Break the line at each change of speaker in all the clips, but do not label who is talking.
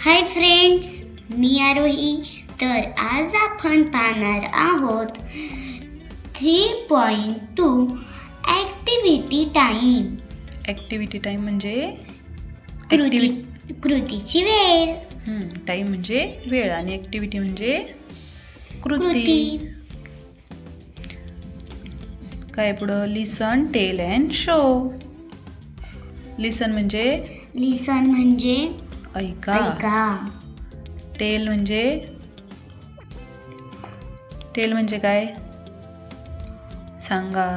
Hi friends, मी आरोही. तर आज आपण पाहणार आहोत 3.2 ॲक्टिव्हिटी टाइम.
ॲक्टिव्हिटी टाइम म्हणजे
कृतीची वेळ.
टाइम म्हणजे वेळ आणि ॲक्टिव्हिटी म्हणजे कृती. काय पुढं? लिसन, टेल अँड शो. लिसन म्हणजे ऐका. टेल म्हणजे काय? सांगा,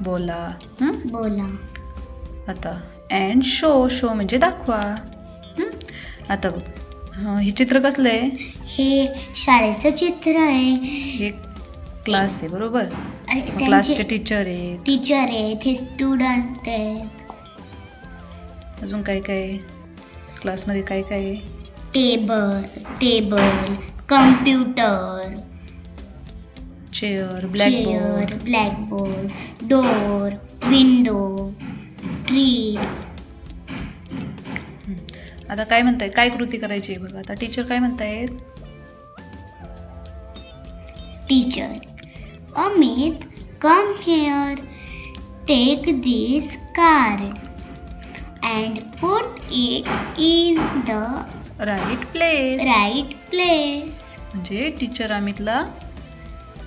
बोला. आता अँड शो म्हणजे दाखवा. आता बघ, हे चित्र कसलं आहे?
हे शाळेचं चित्र आहे.
हे क्लास आहे, बरोबर. क्लासचे टीचर आहेत,
हे स्टुडंट आहेत.
अजून काय काय क्लासमध्ये काय काय?
Table, computer,
chair, blackboard,
door, window, tree.
आता काय म्हणताय? काय कृती करायची आहे बघा. आता टीचर काय म्हणतायत?
Teacher, Amit, come here, take this card and put it in the
right place. म्हणजे टीचर अमितला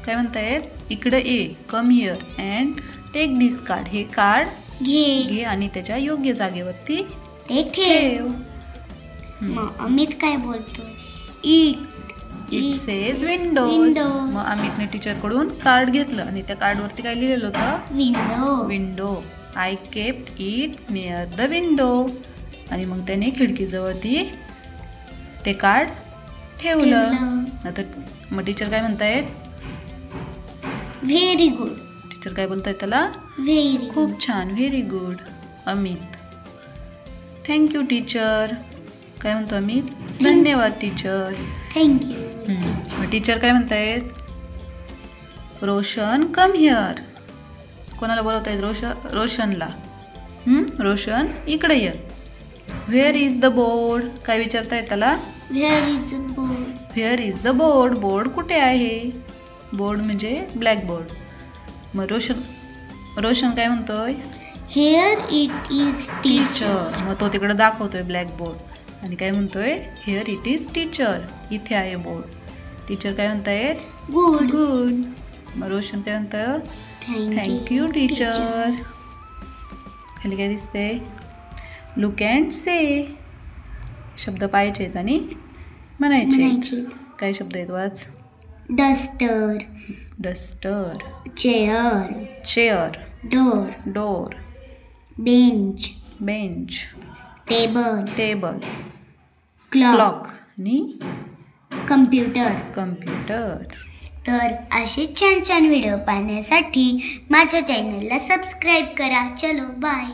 काय म्हणतायत? इकडे ये, come here and take this card. हे कार्ड घे आणि त्याच्या योग्य जागेवरती
ते ठेव. मग अमित काय बोलतोय?
It says Windows. मग अमितने टीचरकडून कार्ड घेतलं आणि त्या कार्डवरती काय लिहिलेलं होतं? Window. I kept it near the window. आणि मग त्याने खिडकीजवळ ते कार्ड ठेवलं. आता मग टीचर काय म्हणतायत?
Very good.
टीचर काय बोलतायत त्याला? खूप छान, very good Amit. Thank you teacher. काय म्हणतो अमित? धन्यवाद टीचर.
थँक्यू.
मग टीचर काय म्हणतायत? Roshan, come here. कोणाला बोलवत आहेत? रोशनला. रोशन, इकडे ये. Where is the board. काय विचारताय त्याला? Where is the board. Board कुठे आहे? बोर्ड म्हणजे ब्लॅकबोर्ड. मग रोशन काय म्हणतोय?
Here it is teacher.
मग तो तिकडे दाखवतोय ब्लॅकबोर्ड आणि काय म्हणतोय? Here it is teacher. इथे आहे बोर्ड. टीचर काय म्हणतायत?
गुड.
मग रोशन काय म्हणतं? Thank you teacher. खाली काय दिसते? Look and say. शब्द पाहायचे आहेत आणि म्हणायचे. काय शब्द आहेत? वाच. Duster, chair, door, bench, table, clock आणि कम्प्युटर.
तर असे छान छान व्हिडिओ पाहण्यासाठी माझ्या चॅनलला सबस्क्राईब करा. चलो बाय.